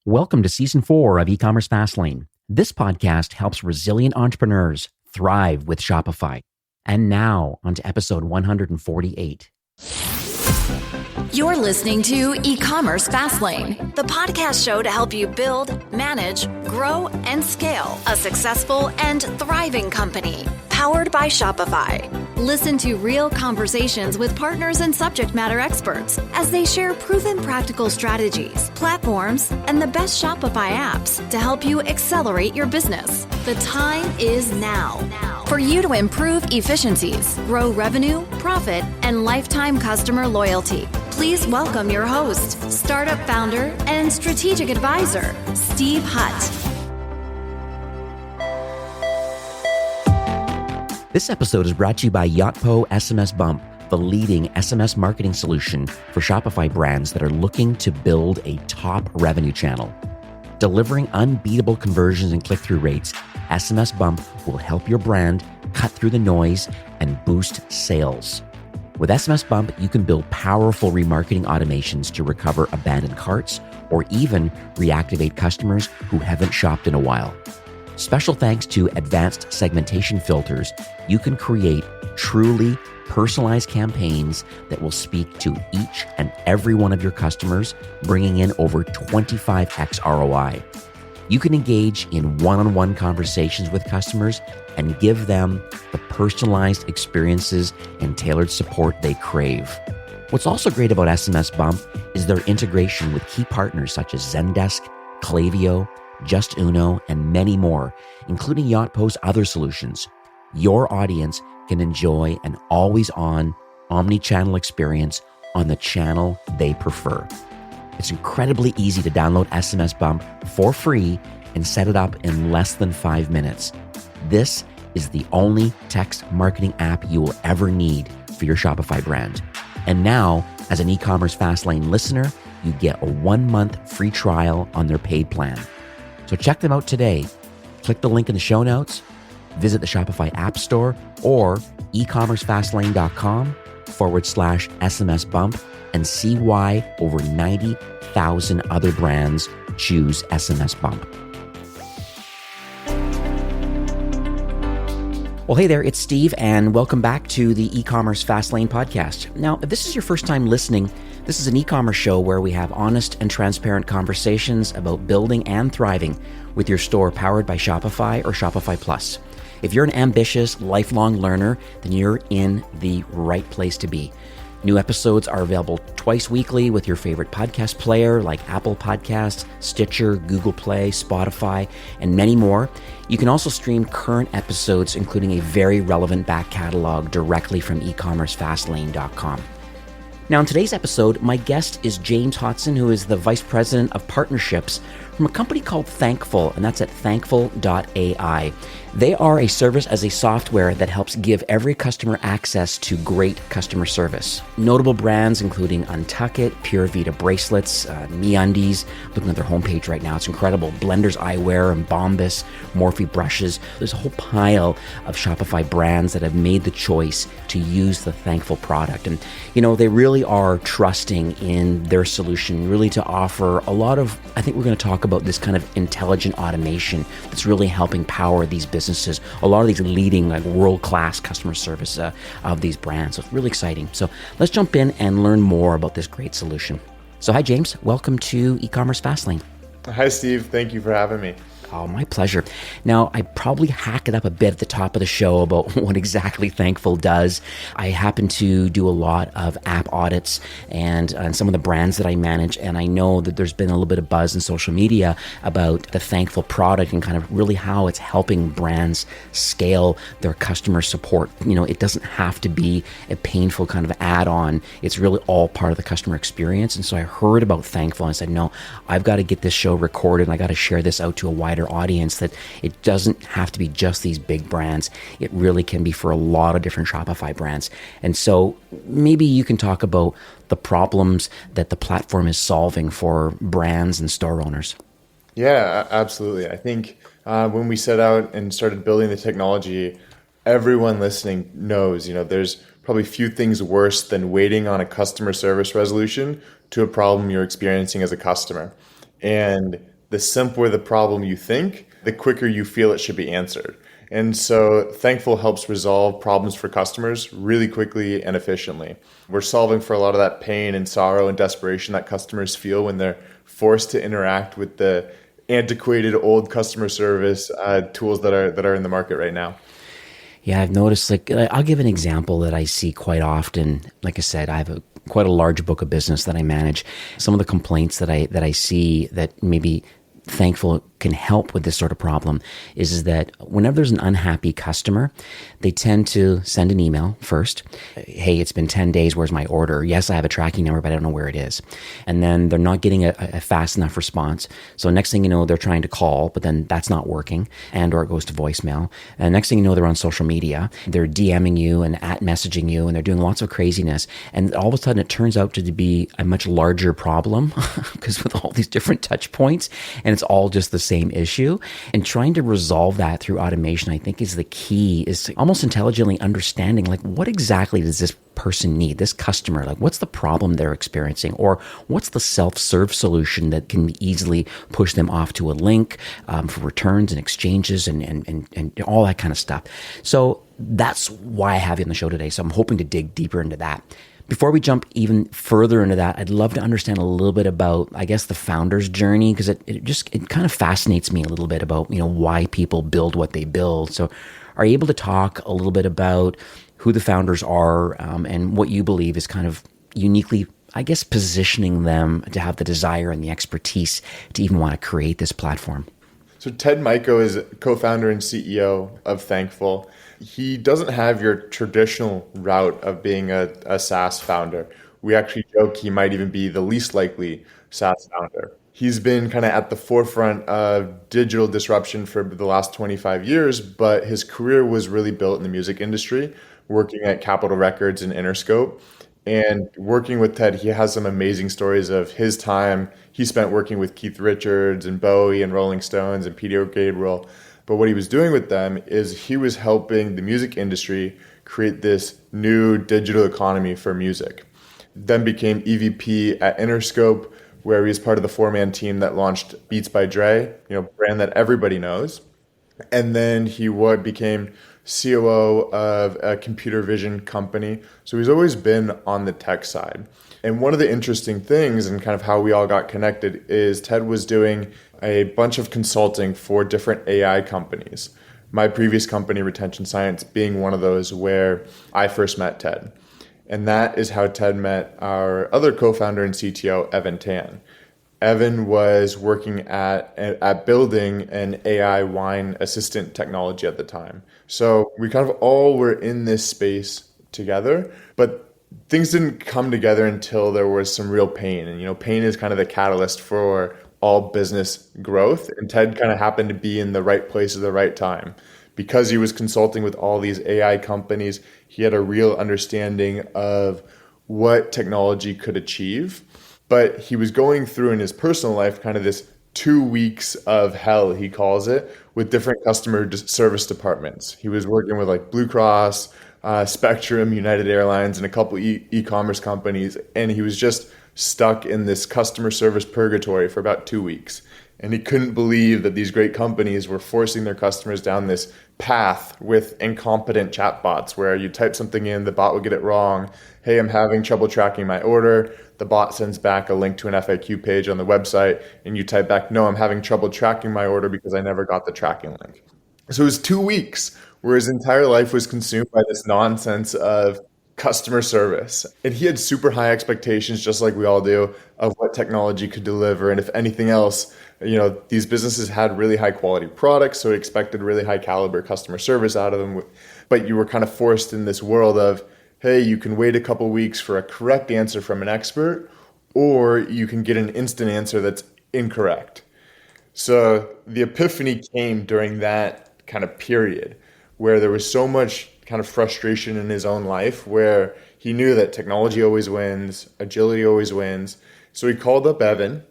Welcome to Season 4 of E-commerce Fastlane. This podcast helps resilient entrepreneurs thrive with Shopify. And now, on to episode 148. You're listening to E-commerce Fastlane, the podcast show to help you build, manage, grow, and scale a successful and thriving company, powered by Shopify. Listen to real conversations with partners and subject matter experts as they share proven practical strategies, platforms, and the best Shopify apps to help you accelerate your business. The time is now for you to improve efficiencies, grow revenue, profit, and lifetime customer loyalty. Please welcome your host, startup founder, and strategic advisor, Steve Hutt. This episode is brought to you by Yotpo SMS Bump, the leading SMS marketing solution for Shopify brands that are looking to build a top revenue channel. Delivering unbeatable conversions and click-through rates, SMS Bump will help your brand cut through the noise and boost sales. With SMS Bump, you can build powerful remarketing automations to recover abandoned carts or even reactivate customers who haven't shopped in a while. Special thanks to advanced segmentation filters, you can create truly personalized campaigns that will speak to each and every one of your customers, bringing in over 25x ROI. You can engage in one-on-one conversations with customers and give them the personalized experiences and tailored support they crave. What's also great about SMS Bump is their integration with key partners such as Zendesk, Klaviyo, Just Uno, and many more, including Yotpo's other solutions. Your audience can enjoy an always-on, omni-channel experience on the channel they prefer. It's incredibly easy to download SMS Bump for free and set it up in less than 5 minutes. This is the only text marketing app you will ever need for your Shopify brand. And now, as an E-commerce Fastlane listener, you get a 1-month free trial on their paid plan. So check them out today. Click the link in the show notes, visit the Shopify App Store or ecommercefastlane.com/SMS Bump and see why over 90,000 other brands choose SMS Bump. Well, hey there, it's Steve, and welcome back to the E-commerce Fastlane podcast. Now, if this is your first time listening, this is an e-commerce show where we have honest and transparent conversations about building and thriving with your store powered by Shopify or Shopify Plus. If you're an ambitious, lifelong learner, then you're in the right place to be. New episodes are available twice weekly with your favorite podcast player like Apple Podcasts, Stitcher, Google Play, Spotify, and many more. You can also stream current episodes, including a very relevant back catalog directly from ecommercefastlane.com. Now, in today's episode, my guest is James Hodson, who is the Vice President of Partnerships from a company called Thankful, and that's at thankful.ai. They are a service as a software that helps give every customer access to great customer service. Notable brands including Untuckit, Puravida Bracelets, MeUndies. Looking at their homepage right now, it's incredible. Blenders, Eyewear, and Bombas, Morphe brushes. There's a whole pile of Shopify brands that have made the choice to use the Thankful product. And, you know, they really are trusting in their solution, really to offer a lot of, I think we're going to talk about this kind of intelligent automation that's really helping power these businesses, a lot of these leading like world-class customer service of these brands. So it's really exciting. So let's jump in and learn more about this great solution. So hi, James. Welcome to E-commerce Fastlane. Hi, Steve. Thank you for having me. Oh, my pleasure. Now, I probably hack it up a bit at the top of the show about what exactly Thankful does. I happen to do a lot of app audits and some of the brands that I manage, and I know that there's been a little bit of buzz in social media about the Thankful product and kind of really how it's helping brands scale their customer support. You know, it doesn't have to be a painful kind of add-on. It's really all part of the customer experience. And so I heard about Thankful and I said, no, I've got to get this show recorded and I got to share this out to a wider audience, that it doesn't have to be just these big brands. It really can be for a lot of different Shopify brands. And so maybe you can talk about the problems that the platform is solving for brands and store owners. Yeah, absolutely. I think when we set out and started building the technology, everyone listening knows, there's probably few things worse than waiting on a customer service resolution to a problem you're experiencing as a customer. And the simpler the problem you think, the quicker you feel it should be answered. And so Thankful helps resolve problems for customers really quickly and efficiently. We're solving for a lot of that pain and sorrow and desperation that customers feel when they're forced to interact with the antiquated old customer service tools that are in the market right now. Yeah, I've noticed, like, I'll give an example that I see quite often. Like I said, I have quite a large book of business that I manage. Some of the complaints that I see that maybe Thankful can help with this sort of problem is that whenever there's an unhappy customer, they tend to send an email first. Hey, it's been 10 days. Where's my order? Yes, I have a tracking number, but I don't know where it is. And then they're not getting a fast enough response. So next thing you know, they're trying to call, but then that's not working, and or it goes to voicemail. And next thing you know, they're on social media. They're DMing you and messaging you, and they're doing lots of craziness. And all of a sudden, it turns out to be a much larger problem because with all these different touch points, and it's all just the same issue. And trying to resolve that through automation, I think, is the key, is to almost intelligently understanding, like, what exactly does this person need, this customer? Like, what's the problem they're experiencing? Or what's the self-serve solution that can easily push them off to a link for returns and exchanges and all that kind of stuff. So that's why I have you on the show today. So I'm hoping to dig deeper into that. Before we jump even further into that, I'd love to understand a little bit about, I guess, the founder's journey, because it kind of fascinates me a little bit about, why people build what they build. So are you able to talk a little bit about who the founders are and what you believe is kind of uniquely, I guess, positioning them to have the desire and the expertise to even want to create this platform? So Ted Mico is co-founder and CEO of Thankful. He doesn't have your traditional route of being a SaaS founder. We actually joke he might even be the least likely SaaS founder. He's been kind of at the forefront of digital disruption for the last 25 years, but his career was really built in the music industry, working at Capitol Records and Interscope. And working with Ted, he has some amazing stories of his time he spent working with Keith Richards and Bowie and Rolling Stones and Peter Gabriel. But what he was doing with them is he was helping the music industry create this new digital economy for music. Then became EVP at Interscope, where he was part of the four-man team that launched Beats by Dre, brand that everybody knows. And then he became COO of a computer vision company. So he's always been on the tech side. And one of the interesting things and kind of how we all got connected is Ted was doing a bunch of consulting for different AI companies. My previous company, Retention Science, being one of those where I first met Ted. And that is how Ted met our other co-founder and CTO, Evan Tan. Evan was working at building an AI wine assistant technology at the time. So we kind of all were in this space together, but things didn't come together until there was some real pain. And, pain is kind of the catalyst for all business growth. And Ted kind of happened to be in the right place at the right time. Because he was consulting with all these AI companies, he had a real understanding of what technology could achieve. But he was going through in his personal life kind of this 2 weeks of hell, he calls it, with different customer service departments. He was working with like Blue Cross, Spectrum, United Airlines, and a couple e-commerce companies. And he was just stuck in this customer service purgatory for about 2 weeks. And he couldn't believe that these great companies were forcing their customers down this path with incompetent chatbots where you type something in, the bot will get it wrong. Hey, I'm having trouble tracking my order. The bot sends back a link to an FAQ page on the website, and you type back, no, I'm having trouble tracking my order because I never got the tracking link. So it was 2 weeks where his entire life was consumed by this nonsense of customer service. And he had super high expectations, just like we all do, of what technology could deliver. And if anything else, these businesses had really high quality products, so he expected really high caliber customer service out of them. But you were kind of forced in this world of, hey, you can wait a couple weeks for a correct answer from an expert, or you can get an instant answer that's incorrect. So the epiphany came during that kind of period where there was so much kind of frustration in his own life where he knew that technology always wins, agility always wins. So he called up Evan,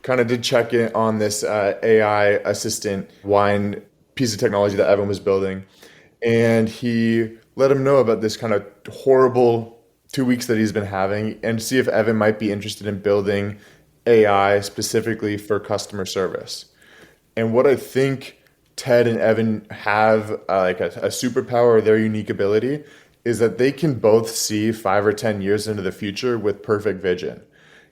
kind of did check in on this AI assistant wine piece of technology that Evan was building. And he let him know about this kind of horrible 2 weeks that he's been having and see if Evan might be interested in building AI specifically for customer service. And what I think Ted and Evan have like a superpower or their unique ability is that they can both see 5 or 10 years into the future with perfect vision.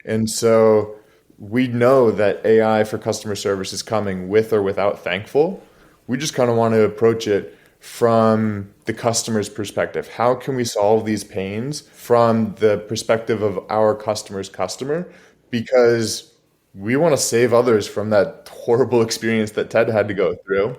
And so we know that AI for customer service is coming with or without Thankful. We just kind of want to approach it from the customer's perspective. How can we solve these pains from the perspective of our customer's customer? Because we want to save others from that horrible experience that Ted had to go through.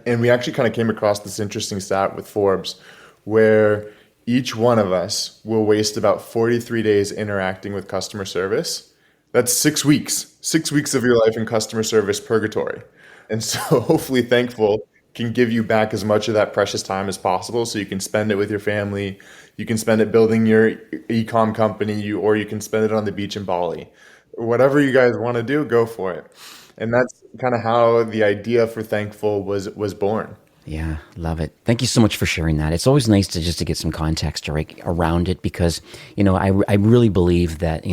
And we actually kind of came across this interesting stat with Forbes where each one of us will waste about 43 days interacting with customer service. That's 6 weeks, 6 weeks of your life in customer service purgatory. And so hopefully Thankful can give you back as much of that precious time as possible so you can spend it with your family. You can spend it building your e-com company, or you can spend it on the beach in Bali. Whatever you guys want to do, go for it. And that's kind of how the idea for Thankful was born. Yeah, love it. Thank you so much for sharing that. It's always nice to get some context around it because, I really believe that,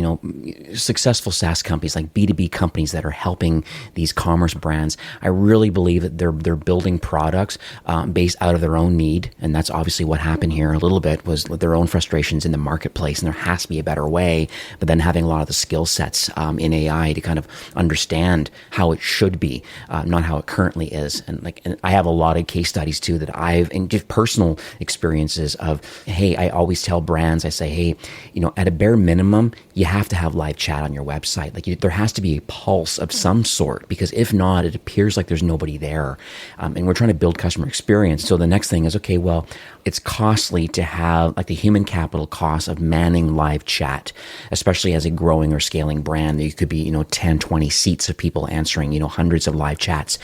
successful SaaS companies like B2B companies that are helping these commerce brands, I really believe that they're building products based out of their own need. And that's obviously what happened here a little bit was their own frustrations in the marketplace. And there has to be a better way, but then having a lot of the skill sets in AI to kind of understand how it should be, not how it currently is. And I have a lot of case studies too that and just personal experiences of, hey, I always tell brands, I say, hey, at a bare minimum, you have to have live chat on your website. There has to be a pulse of some sort because if not, it appears like there's nobody there. And we're trying to build customer experience. So the next thing is, okay, well, it's costly to have the human capital cost of manning live chat, especially as a growing or scaling brand. You could be, 10, 20 seats of people answering, hundreds of live chats.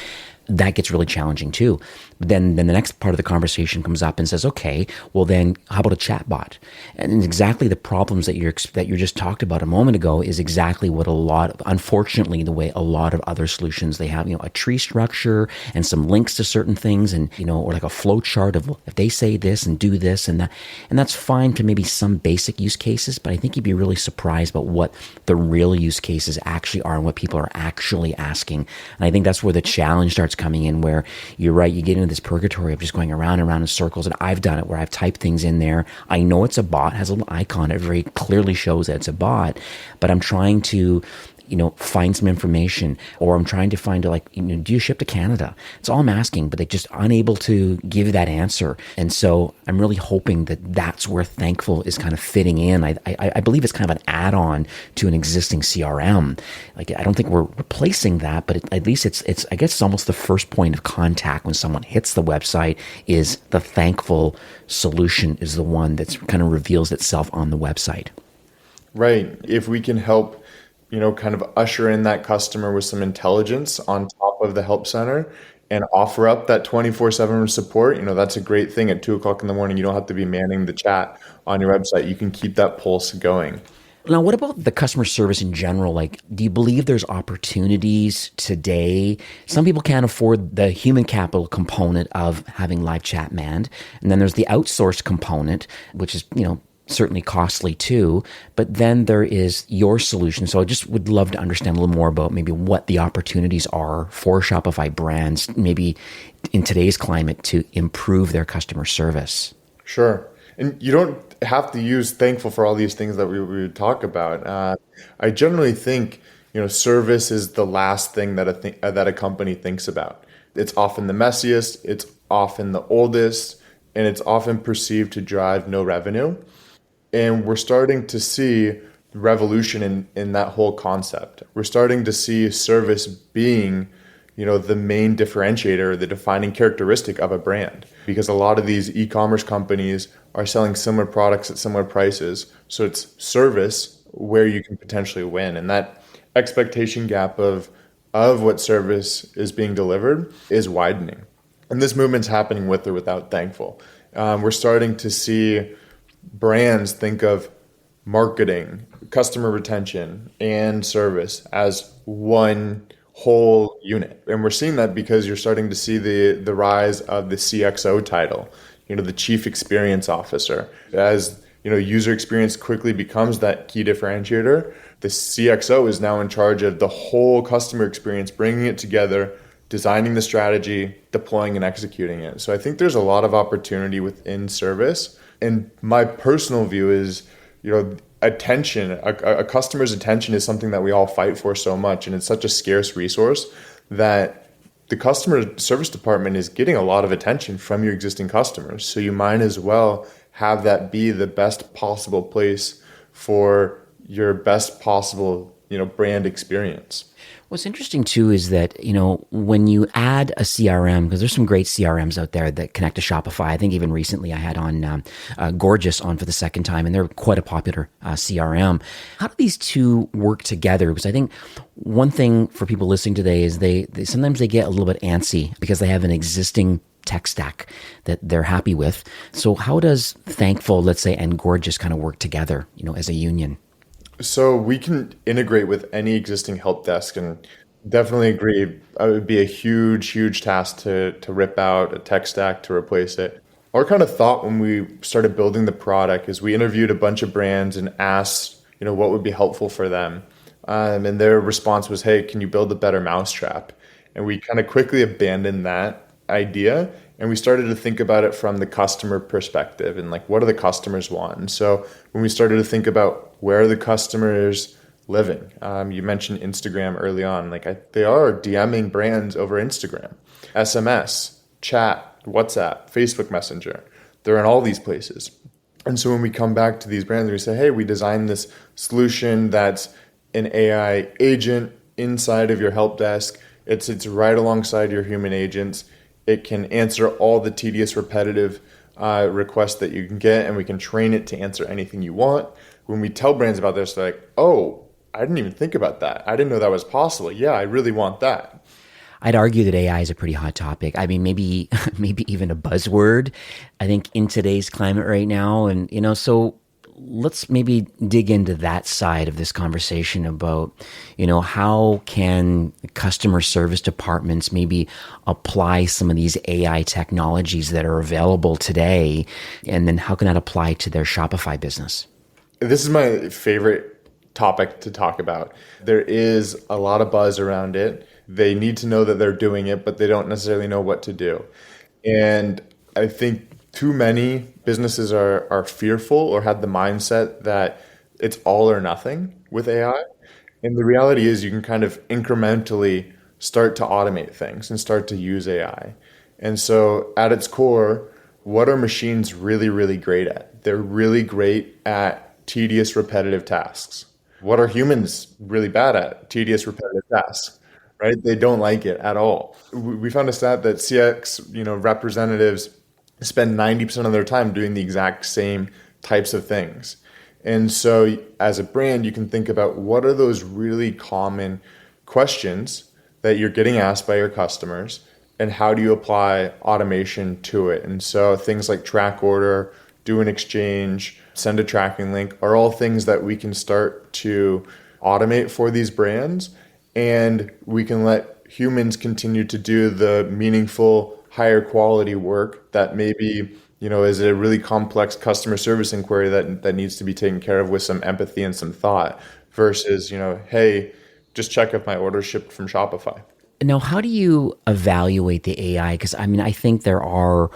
That gets really challenging too. But then the next part of the conversation comes up and says, okay, well then how about a chatbot? And exactly the problems that you just talked about a moment ago is exactly what unfortunately, the way a lot of other solutions, they have, a tree structure and some links to certain things and, or like a flow chart of if they say this and do this and that. And that's fine to maybe some basic use cases, but I think you'd be really surprised about what the real use cases actually are and what people are actually asking. And I think that's where the challenge starts coming in, where you're right, you get into this purgatory of just going around and around in circles. And I've done it where I've typed things in there. I know it's a bot, has a little icon. It very clearly shows that it's a bot, but I'm trying to find some information, or I'm trying to find do you ship to Canada? It's all I'm asking, but they're just unable to give that answer. And so I'm really hoping that that's where Thankful is kind of fitting in. I believe it's kind of an add-on to an existing CRM. I don't think we're replacing that, but at least it's I guess it's almost the first point of contact when someone hits the website is the Thankful solution is the one that's kind of reveals itself on the website. Right. If we can help kind of usher in that customer with some intelligence on top of the help center and offer up that 24/7 support, that's a great thing at 2:00 in the morning. You don't have to be manning the chat on your website. You can keep that pulse going. Now, what about the customer service in general? Do you believe there's opportunities today? Some people can't afford the human capital component of having live chat manned. And then there's the outsourced component, which is, certainly costly too, but then there is your solution. So I just would love to understand a little more about maybe what the opportunities are for Shopify brands, maybe in today's climate, to improve their customer service. Sure. And you don't have to use Thankful for all these things that we would talk about. I generally think, service is the last thing that a company thinks about. It's often the messiest, it's often the oldest, and it's often perceived to drive no revenue. And we're starting to see revolution in that whole concept. We're starting to see service being, the main differentiator, the defining characteristic of a brand. Because a lot of these e-commerce companies are selling similar products at similar prices. So it's service where you can potentially win. And that expectation gap of what service is being delivered is widening. And this movement's happening with or without Thankful. We're starting to see brands think of marketing, customer retention, and service as one whole unit. And we're seeing that because you're starting to see the rise of the CXO title, the Chief Experience Officer, as user experience quickly becomes that key differentiator. The CXO is now in charge of the whole customer experience, bringing it together, designing the strategy, deploying and executing it. So I think there's a lot of opportunity within service. And my personal view is, attention, a customer's attention is something that we all fight for so much. And it's such a scarce resource that the customer service department is getting a lot of attention from your existing customers. So you might as well have that be the best possible place for your best possible, brand experience. What's interesting too is that, when you add a CRM, because there's some great CRMs out there that connect to Shopify. I think even recently I had on Gorgeous on for the second time, and they're quite a popular CRM. How do these two work together? Because I think one thing for people listening today is they sometimes they get a little bit antsy because they have an existing tech stack that they're happy with. So how does Thankful, let's say, and Gorgeous kind of work together, as a union? So we can integrate with any existing help desk, and definitely agree. It would be a huge, huge task to rip out a tech stack to replace it. Our kind of thought when we started building the product is we interviewed a bunch of brands and asked, what would be helpful for them. And their response was, hey, can you build a better mousetrap? And we kind of quickly abandoned that idea. And we started to think about it from the customer perspective and what do the customers want? And so when we started to think about where are the customers living, you mentioned Instagram early on, they are DMing brands over Instagram, SMS, chat, WhatsApp, Facebook Messenger. They're in all these places. And so when we come back to these brands, we say, hey, we designed this solution that's an AI agent inside of your help desk. It's right alongside your human agents. It can answer all the tedious, repetitive requests that you can get, and we can train it to answer anything you want. When we tell brands about this, they're like, oh, I didn't even think about that. I didn't know that was possible. Yeah, I really want that. I'd argue that AI is a pretty hot topic. I mean, maybe even a buzzword, I think, in today's climate right now. And, so let's maybe dig into that side of this conversation about, how can customer service departments maybe apply some of these AI technologies that are available today, and then how can that apply to their Shopify business? This is my favorite topic to talk about. There is a lot of buzz around it. They need to know that they're doing it, but they don't necessarily know what to do. And I think too many businesses are fearful or have the mindset that it's all or nothing with AI. And the reality is you can kind of incrementally start to automate things and start to use AI. And so at its core, what are machines really, really great at? They're really great at tedious, repetitive tasks. What are humans really bad at? Tedious, repetitive tasks, right? They don't like it at all. We found a stat that CX, representatives spend 90% of their time doing the exact same types of things. And so as a brand, you can think about what are those really common questions that you're getting asked by your customers, and how do you apply automation to it? And so things like track order, do an exchange, send a tracking link are all things that we can start to automate for these brands. And we can let humans continue to do the meaningful, higher quality work that maybe, is a really complex customer service inquiry that needs to be taken care of with some empathy and some thought versus, hey, just check if my order shipped from Shopify. Now, how do you evaluate the AI? Because I think there are,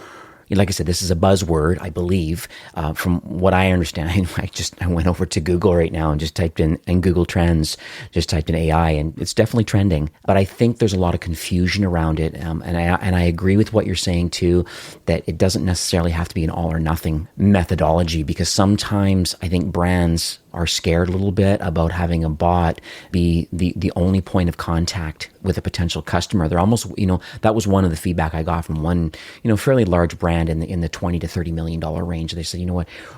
like I said, this is a buzzword, I believe. From what I understand, I went over to Google right now and just typed in Google Trends, just typed in AI, and it's definitely trending. But I think there's a lot of confusion around it, and I agree with what you're saying too, that it doesn't necessarily have to be an all or nothing methodology, because sometimes I think brands are scared a little bit about having a bot be the only point of contact with a potential customer. They're almost, that was one of the feedback I got from one, fairly large brand in the $20 to $30 million range. They said,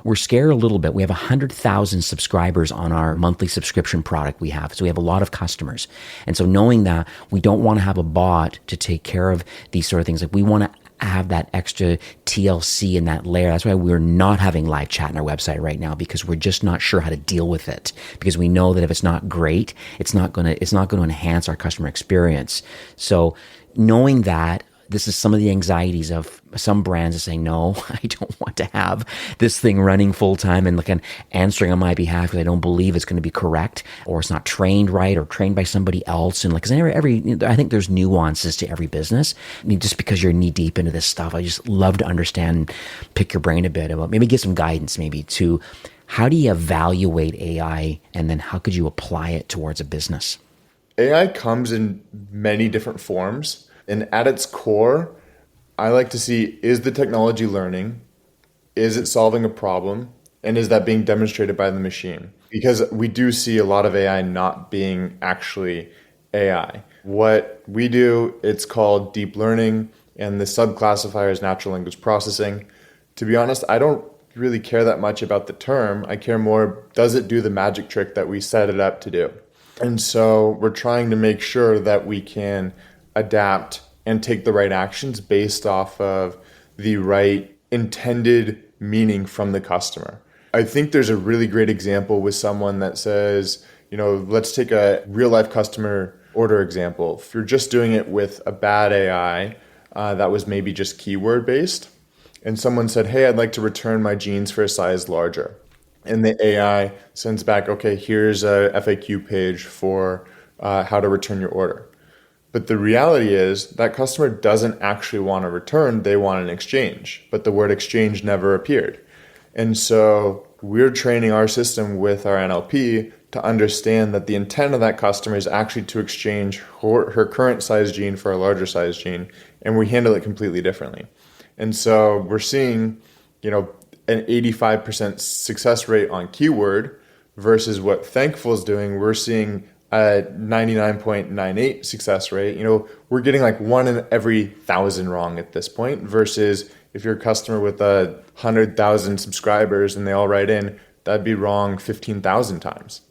we're scared a little bit. We have 100,000 subscribers on our monthly subscription product we have. So we have a lot of customers. And so knowing that, we don't want to have a bot to take care of these sort of things. We want to have that extra TLC in that layer. That's why we're not having live chat on our website right now, because we're just not sure how to deal with it, because we know that if it's not great, it's not going to enhance our customer experience. So knowing that, this is some of the anxieties of some brands that say, no, I don't want to have this thing running full time and answering on my behalf because I don't believe it's going to be correct, or it's not trained right, or trained by somebody else. And I think there's nuances to every business. I mean, just because you're knee deep into this stuff, I just love to understand, pick your brain a bit about, maybe give some guidance maybe to how do you evaluate AI, and then how could you apply it towards a business? AI comes in many different forms, and at its core, I like to see, is the technology learning? Is it solving a problem? And is that being demonstrated by the machine? Because we do see a lot of AI not being actually AI. What we do, it's called deep learning, and the subclassifier is natural language processing. To be honest, I don't really care that much about the term. I care more, does it do the magic trick that we set it up to do? And so we're trying to make sure that we can adapt and take the right actions based off of the right intended meaning from the customer. I think there's a really great example with someone that says, let's take a real life customer order example. If you're just doing it with a bad AI that was maybe just keyword based, and someone said, hey, I'd like to return my jeans for a size larger. And the AI sends back, okay, here's a FAQ page for how to return your order. But the reality is that customer doesn't actually want a return, they want an exchange. But the word exchange never appeared. And so we're training our system with our NLP to understand that the intent of that customer is actually to exchange her current size jean for a larger size jean, and we handle it completely differently. And so we're seeing, an 85% success rate on keyword versus what Thankful is doing. We're seeing a 99.98 success rate. We're getting like 1 in every 1,000 wrong at this point, versus if you're a customer with 100,000 subscribers and they all write in, that'd be wrong 15,000 times.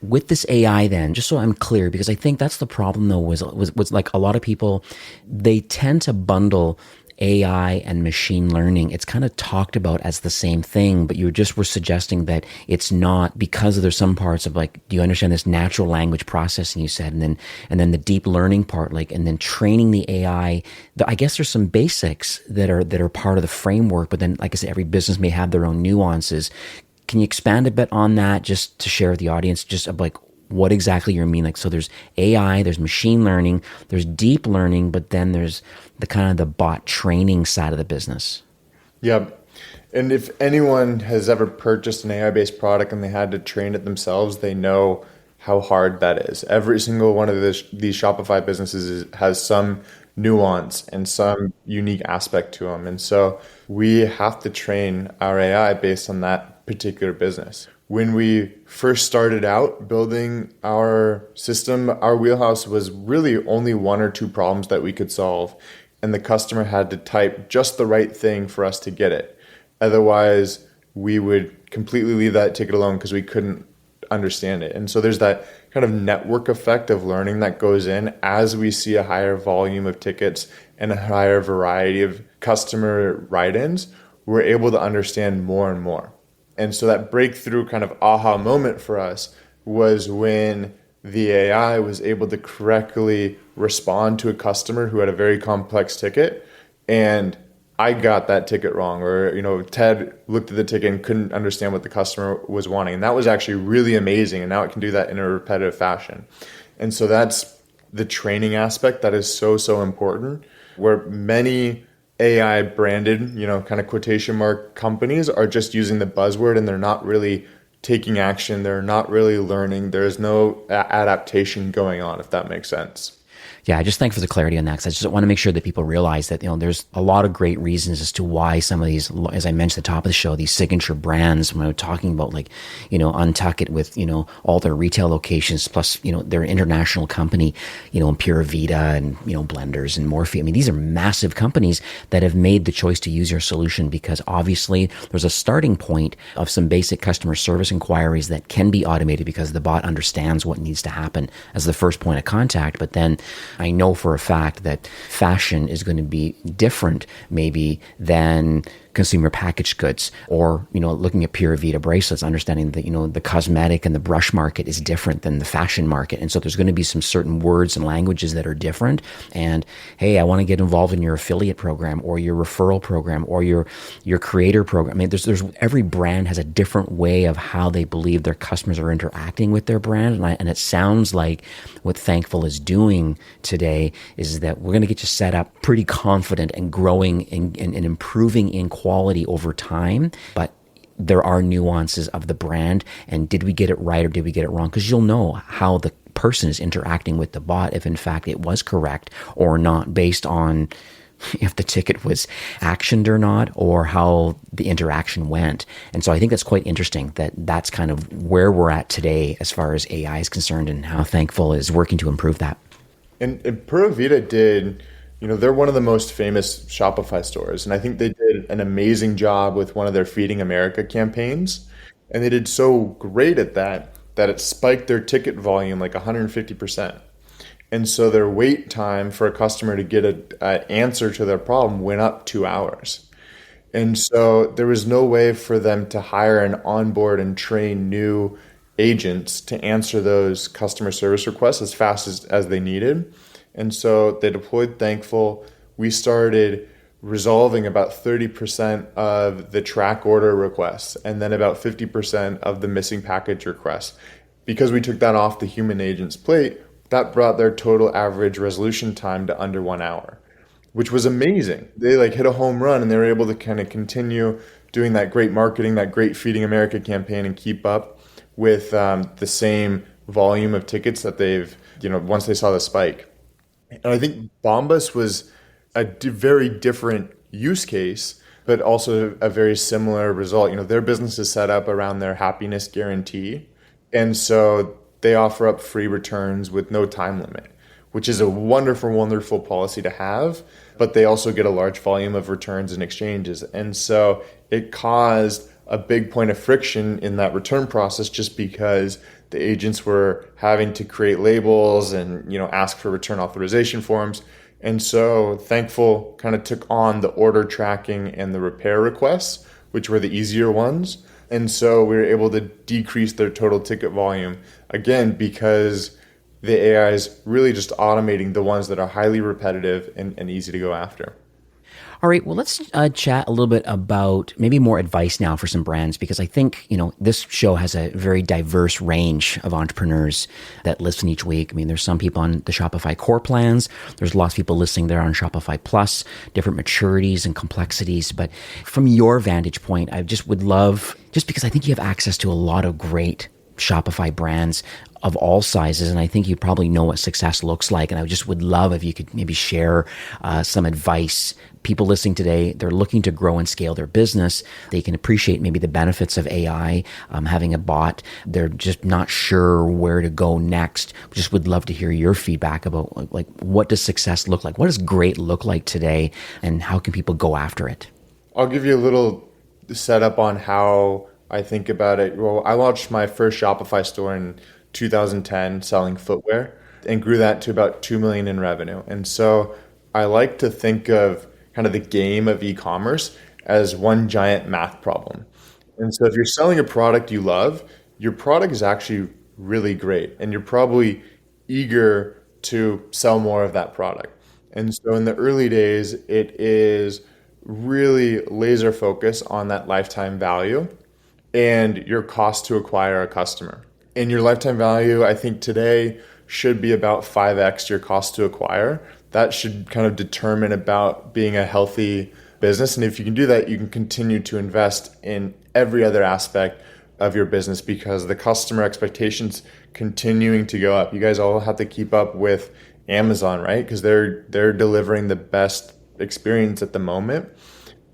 With this AI then, just so I'm clear, because I think that's the problem though, was like a lot of people, they tend to bundle AI and machine learning. It's kind of talked about as the same thing, but you just were suggesting that it's not, because there's some parts of do you understand this natural language processing you said, and then the deep learning part, and then training the AI. I guess there's some basics that are part of the framework, but then, like I said, every business may have their own nuances. Can you expand a bit on that, just to share with the audience, just of what exactly you mean? So there's AI, there's machine learning, there's deep learning, but then there's the kind of the bot training side of the business. Yeah. And if anyone has ever purchased an AI-based product and they had to train it themselves, they know how hard that is. Every single one of these Shopify businesses has some nuance and some unique aspect to them. And so we have to train our AI based on that particular business. When we first started out building our system, our wheelhouse was really only 1 or 2 problems that we could solve, and the customer had to type just the right thing for us to get it. Otherwise, we would completely leave that ticket alone because we couldn't understand it. And so there's that kind of network effect of learning that goes in as we see a higher volume of tickets and a higher variety of customer write-ins, we're able to understand more and more. And so that breakthrough kind of aha moment for us was when the AI was able to correctly respond to a customer who had a very complex ticket, and I got that ticket wrong, or Ted looked at the ticket and couldn't understand what the customer was wanting. And that was actually really amazing, and now it can do that in a repetitive fashion. And so that's the training aspect that is so important, where many AI branded, kind of quotation mark companies are just using the buzzword, and they're not really taking action. They're not really learning. There's no adaptation going on, if that makes sense. Yeah, I just thank for the clarity on that, because I just want to make sure that people realize that, there's a lot of great reasons as to why some of these, as I mentioned at the top of the show, these signature brands, when we're talking about Untuckit with, all their retail locations, plus, their international company, and Puravida and, Blenders and Morphe. I mean, these are massive companies that have made the choice to use your solution, because obviously there's a starting point of some basic customer service inquiries that can be automated because the bot understands what needs to happen as the first point of contact. But then I know for a fact that fashion is going to be different maybe than consumer packaged goods, or, looking at Puravida bracelets, understanding that, the cosmetic and the brush market is different than the fashion market. And so there's going to be some certain words and languages that are different. And hey, I want to get involved in your affiliate program or your referral program or your creator program. I mean, there's every brand has a different way of how they believe their customers are interacting with their brand. And it sounds like what Thankful is doing today is that we're going to get you set up pretty confident and growing and improving in quality over time. But there are nuances of the brand. And did we get it right or did we get it wrong? Because you'll know how the person is interacting with the bot, if in fact it was correct or not, based on if the ticket was actioned or not, or how the interaction went. And so I think that's quite interesting that that's kind of where we're at today as far as AI is concerned, and how Thankful is working to improve that. And Puravida did, they're one of the most famous Shopify stores. And I think they did an amazing job with one of their Feeding America campaigns. And they did so great at that it spiked their ticket volume like 150%. And so their wait time for a customer to get an answer to their problem went up 2 hours. And so there was no way for them to hire and onboard and train new agents to answer those customer service requests as fast as they needed. And so they deployed Thankful. We started resolving about 30% of the track order requests and then about 50% of the missing package requests. Because we took that off the human agent's plate, that brought their total average resolution time to under 1 hour, which was amazing. They hit a home run, and they were able to kind of continue doing that great marketing, that great Feeding America campaign, and keep up with the same volume of tickets that they've, once they saw the spike. And I think Bombas was a very different use case, but also a very similar result. Their business is set up around their happiness guarantee. And so they offer up free returns with no time limit, which is a wonderful, wonderful policy to have. But they also get a large volume of returns and exchanges. And so it caused a big point of friction in that return process, just because the agents were having to create labels and, ask for return authorization forms. And so Thankful kind of took on the order tracking and the repair requests, which were the easier ones. And so we were able to decrease their total ticket volume, again, because the AI is really just automating the ones that are highly repetitive and easy to go after. All right, well, let's chat a little bit about maybe more advice now for some brands, because I think, this show has a very diverse range of entrepreneurs that listen each week. I mean, there's some people on the Shopify core plans. There's lots of people listening there on Shopify Plus, different maturities and complexities. But from your vantage point, I just would love, just because I think you have access to a lot of great Shopify brands of all sizes, and I think you probably know what success looks like. And I just would love if you could maybe share some advice. People listening today, they're looking to grow and scale their business. They can appreciate maybe the benefits of AI, having a bot. They're just not sure where to go next. Just would love to hear your feedback about what does success look like? What does great look like today? And how can people go after it? I'll give you a little setup on how I think about it. Well, I launched my first Shopify store in 2010 selling footwear and grew that to about 2 million in revenue. And so I like to think of kind of the game of e-commerce as one giant math problem. And so if you're selling a product you love, your product is actually really great, and you're probably eager to sell more of that product. And so in the early days, it is really laser focus on that lifetime value and your cost to acquire a customer. And your lifetime value, I think today, should be about 5x your cost to acquire. That should kind of determine about being a healthy business. And if you can do that, you can continue to invest in every other aspect of your business, because the customer expectations continuing to go up. You guys all have to keep up with Amazon, right? Because they're delivering the best experience at the moment.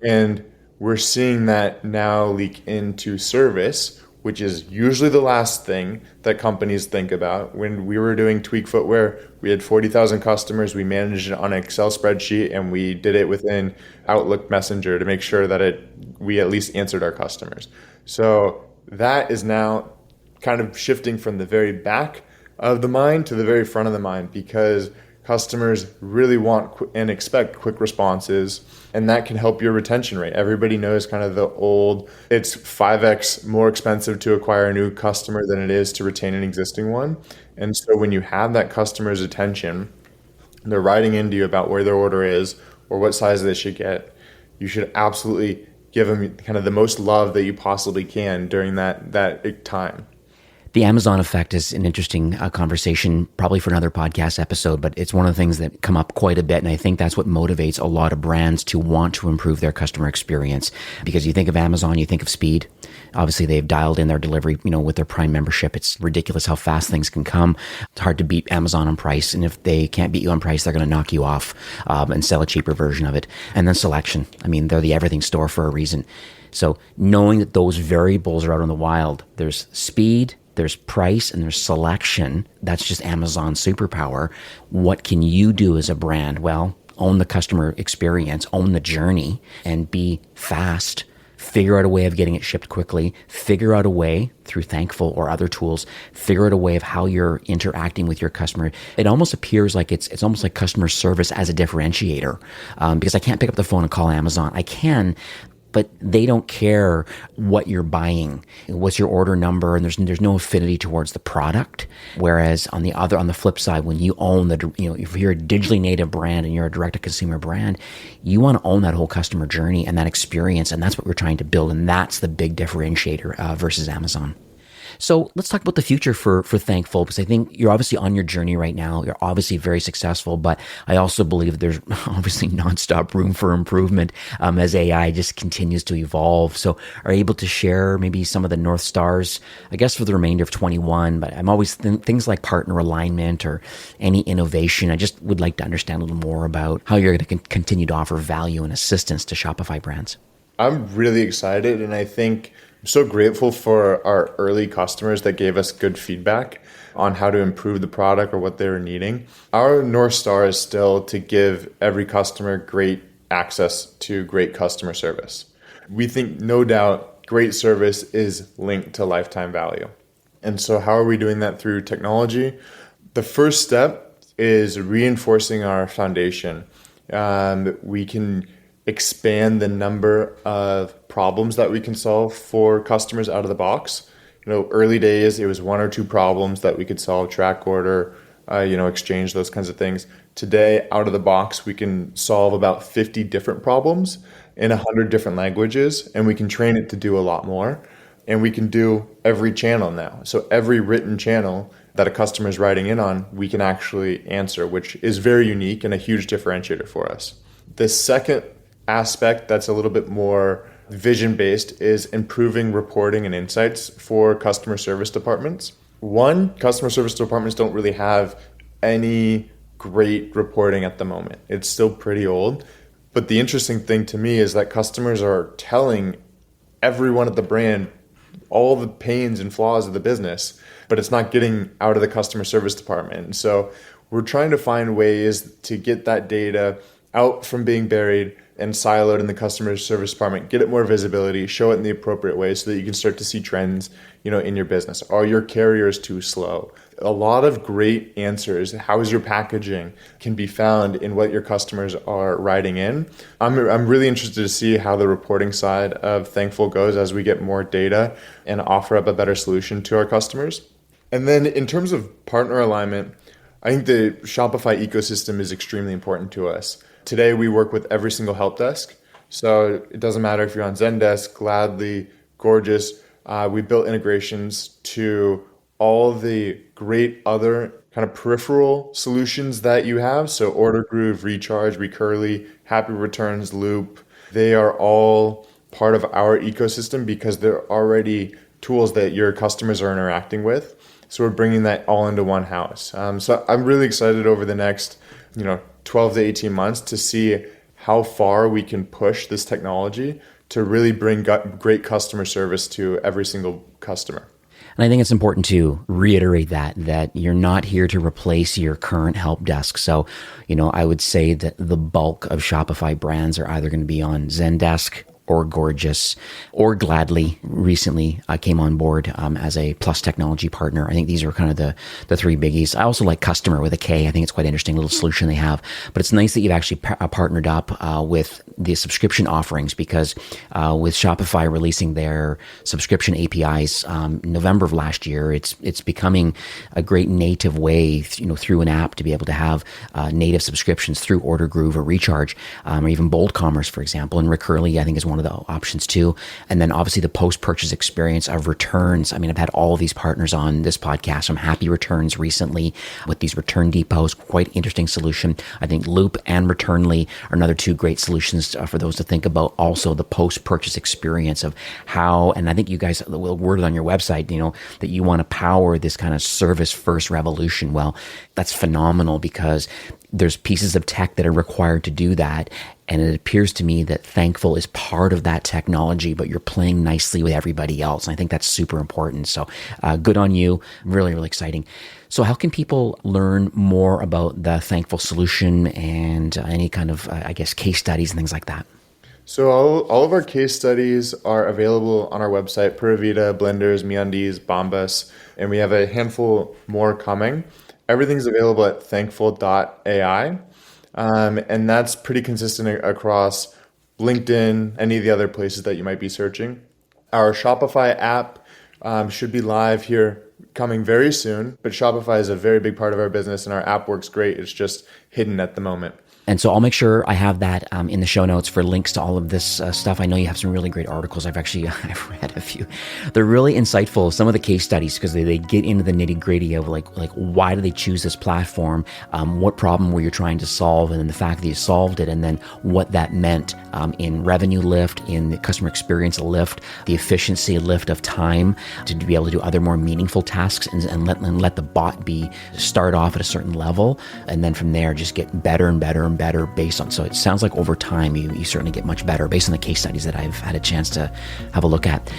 And we're seeing that now leak into service, which is usually the last thing that companies think about. When we were doing Tweak Footwear, we had 40,000 customers. We managed it on an Excel spreadsheet, and we did it within Outlook Messenger to make sure that we at least answered our customers. So that is now kind of shifting from the very back of the mind to the very front of the mind, because Customers really want and expect quick responses, and that can help your retention rate. Everybody knows kind of the old, it's 5x more expensive to acquire a new customer than it is to retain an existing one. And so when you have that customer's attention, they're writing into you about where their order is or what size they should get, you should absolutely give them kind of the most love that you possibly can during that time. The Amazon effect is an interesting conversation, probably for another podcast episode, but it's one of the things that come up quite a bit. And I think that's what motivates a lot of brands to want to improve their customer experience. Because you think of Amazon, you think of speed. Obviously, they've dialed in their delivery, with their Prime membership. It's ridiculous how fast things can come. It's hard to beat Amazon on price. And if they can't beat you on price, they're going to knock you off and sell a cheaper version of it. And then selection. I mean, they're the everything store for a reason. So knowing that those variables are out in the wild, there's speed, there's price, and there's selection. That's just Amazon's superpower. What can you do as a brand? Well, own the customer experience, own the journey, and be fast. Figure out a way of getting it shipped quickly. Figure out a way through Thankful or other tools. Figure out a way of how you're interacting with your customer. It almost appears like it's almost like customer service as a differentiator, because I can't pick up the phone and call Amazon. I can, but they don't care what you're buying. What's your order number? And there's no affinity towards the product. Whereas on the flip side, when you own if you're a digitally native brand and you're a direct-to-consumer brand, you want to own that whole customer journey and that experience. And that's what we're trying to build. And that's the big differentiator versus Amazon. So let's talk about the future for Thankful, because I think you're obviously on your journey right now. You're obviously very successful, but I also believe there's obviously nonstop room for improvement as AI just continues to evolve. So are you able to share maybe some of the North Stars, I guess, for the remainder of 21? But I'm always things like partner alignment or any innovation. I just would like to understand a little more about how you're going to continue to offer value and assistance to Shopify brands. I'm really excited, and I think I'm so grateful for our early customers that gave us good feedback on how to improve the product or what they were needing. Our North Star is still to give every customer great access to great customer service. We think, no doubt, great service is linked to lifetime value. And so how are we doing that? Through technology. The first step is reinforcing our foundation. We can expand the number of problems that we can solve for customers out of the box. Early days, it was one or two problems that we could solve: track order, exchange, those kinds of things. Today, out of the box, we can solve about 50 different problems in 100 different languages, and we can train it to do a lot more. And we can do every channel now. So every written channel that a customer is writing in on, we can actually answer, which is very unique and a huge differentiator for us. The second aspect that's a little bit more vision-based is improving reporting and insights for customer service departments. One, customer service departments don't really have any great reporting at the moment. It's still pretty old. But the interesting thing to me is that customers are telling everyone at the brand all the pains and flaws of the business, but it's not getting out of the customer service department. And so we're trying to find ways to get that data out from being buried and siloed in the customer service department, get it more visibility, show it in the appropriate way so that you can start to see trends, in your business. Are your carriers too slow? A lot of great answers. How is your packaging can be found in what your customers are writing in. I'm really interested to see how the reporting side of Thankful goes as we get more data and offer up a better solution to our customers. And then in terms of partner alignment, I think the Shopify ecosystem is extremely important to us. Today, we work with every single help desk. So it doesn't matter if you're on Zendesk, Gladly, Gorgeous. We built integrations to all the great other kind of peripheral solutions that you have. So Order Groove, Recharge, Recurly, Happy Returns, Loop. They are all part of our ecosystem because they're already tools that your customers are interacting with. So we're bringing that all into one house. So I'm really excited over the next 12 to 18 months to see how far we can push this technology to really bring great customer service to every single customer. And I think it's important to reiterate that you're not here to replace your current help desk. So, I would say that the bulk of Shopify brands are either going to be on Zendesk or Gorgeous or Gladly recently came on board as a Plus technology partner. I think these are kind of the three biggies. I also like Customer with a K. I think it's quite interesting little solution they have. But it's nice that you've actually partnered up with the subscription offerings, because with Shopify releasing their subscription APIs November of last year, it's becoming a great native way, through an app to be able to have native subscriptions through Order Groove or Recharge, or even Bold Commerce, for example. And Recurly, I think, is one of the options too. And then obviously the post-purchase experience of returns. I mean, I've had all of these partners on this podcast from Happy Returns recently with these return depots. Quite interesting solution. I think Loop and Returnly are another two great solutions for those to think about. Also, the post-purchase experience of how, and I think you guys will word it on your website, that you want to power this kind of service-first revolution. Well, that's phenomenal, because there's pieces of tech that are required to do that. And it appears to me that Thankful is part of that technology, but you're playing nicely with everybody else. And I think that's super important. So good on you. Really, really exciting. So how can people learn more about the Thankful solution and any kind of, case studies and things like that? So all of our case studies are available on our website, Puravida, Blenders, MeUndies, Bombas, and we have a handful more coming. Everything's available at thankful.ai. And that's pretty consistent across LinkedIn, any of the other places that you might be searching. Our Shopify app should be live here coming very soon, but Shopify is a very big part of our business and our app works great. It's just hidden at the moment. And so I'll make sure I have that in the show notes for links to all of this stuff. I know you have some really great articles. I've read a few. They're really insightful. Some of the case studies, because they get into the nitty gritty of like why do they choose this platform? What problem were you trying to solve? And then the fact that you solved it, and then what that meant in revenue lift, in the customer experience lift, the efficiency lift of time to be able to do other more meaningful tasks, and let the bot start off at a certain level, and then from there just get better and better and better based on. So it sounds like over time you certainly get much better based on the case studies that I've had a chance to have a look at.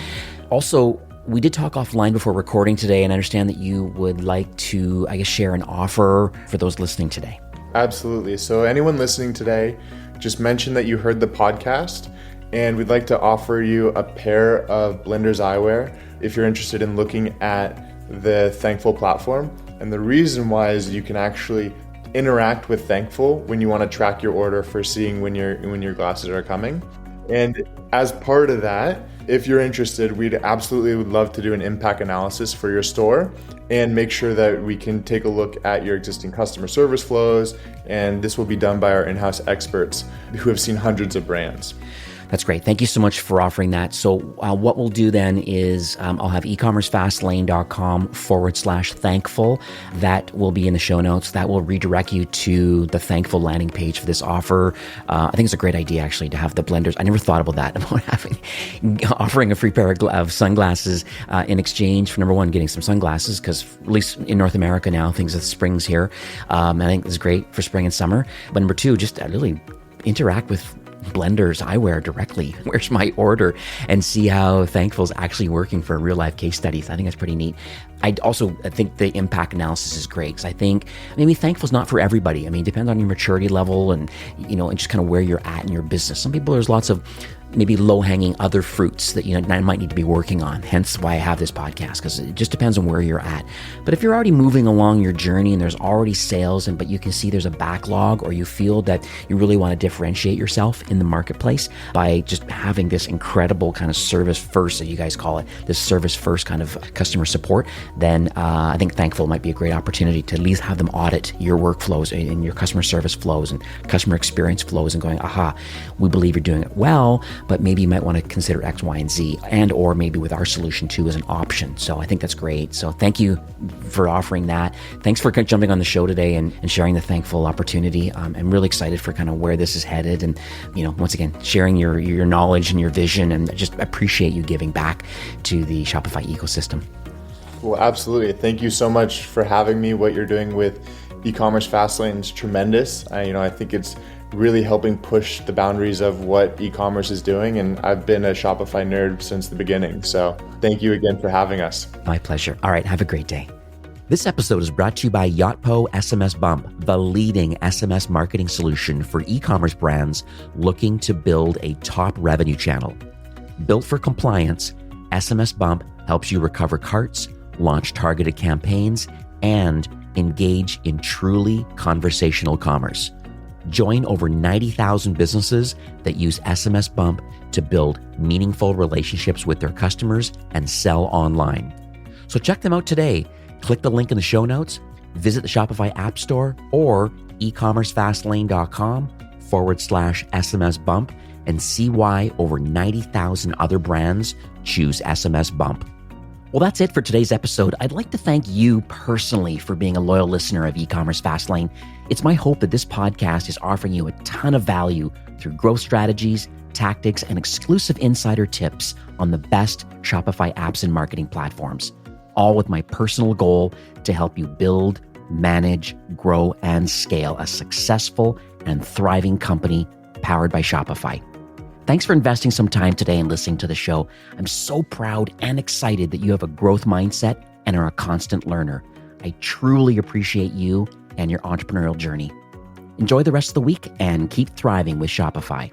Also, we did talk offline before recording today, and I understand that you would like to, share an offer for those listening today. Absolutely. So anyone listening today, just mention that you heard the podcast, and we'd like to offer you a pair of Blenders Eyewear if you're interested in looking at the Thankful platform. And the reason why is you can actually interact with Thankful when you want to track your order for seeing when your glasses are coming. And as part of that, if you're interested, we'd absolutely would love to do an impact analysis for your store and make sure that we can take a look at your existing customer service flows. And this will be done by our in-house experts who have seen hundreds of brands. That's great. Thank you so much for offering that. So what we'll do then is I'll have ecommercefastlane.com/thankful. That will be in the show notes. That will redirect you to the Thankful landing page for this offer. I think it's a great idea, actually, to have the Blenders. I never thought about that, about offering a free pair of sunglasses in exchange for, number one, getting some sunglasses, because at least in North America now, things of spring's here. I think this is great for spring and summer. But number two, just really interact with Blenders Eyewear directly. Where's my order? And see how Thankful is actually working for real life case studies. I think that's pretty neat. I think the impact analysis is great, because I think maybe Thankful is not for everybody. I mean, it depends on your maturity level and and just kind of where you're at in your business. Some people, there's lots of maybe low-hanging other fruits that I might need to be working on. Hence why I have this podcast, because it just depends on where you're at. But if you're already moving along your journey and there's already sales, but you can see there's a backlog, or you feel that you really want to differentiate yourself in the marketplace by just having this incredible kind of service first, as you guys call it, this service first kind of customer support, then I think Thankful might be a great opportunity to at least have them audit your workflows and your customer service flows and customer experience flows, and going, aha, we believe you're doing it well, but maybe you might want to consider X, Y, and Z, and or maybe with our solution too as an option. So I think that's great. So thank you for offering that. Thanks for jumping on the show today and sharing the Thankful opportunity. I'm really excited for kind of where this is headed, and once again, sharing your knowledge and your vision, and just appreciate you giving back to the Shopify ecosystem. Well, absolutely. Thank you so much for having me. What you're doing with e-commerce Fastlane is tremendous. I think it's really helping push the boundaries of what e-commerce is doing. And I've been a Shopify nerd since the beginning. So thank you again for having us. My pleasure. All right. Have a great day. This episode is brought to you by Yotpo SMS Bump, the leading SMS marketing solution for e-commerce brands looking to build a top revenue channel. Built for compliance, SMS Bump helps you recover carts, launch targeted campaigns, and engage in truly conversational commerce. Join over 90,000 businesses that use SMS Bump to build meaningful relationships with their customers and sell online. So check them out today. Click the link in the show notes, visit the Shopify App Store or ecommercefastlane.com/SMS Bump and see why over 90,000 other brands choose SMS Bump. Well, that's it for today's episode. I'd like to thank you personally for being a loyal listener of E-commerce Fastlane. It's my hope that this podcast is offering you a ton of value through growth strategies, tactics, and exclusive insider tips on the best Shopify apps and marketing platforms, all with my personal goal to help you build, manage, grow, and scale a successful and thriving company powered by Shopify. Thanks for investing some time today and listening to the show. I'm so proud and excited that you have a growth mindset and are a constant learner. I truly appreciate you and your entrepreneurial journey. Enjoy the rest of the week and keep thriving with Shopify.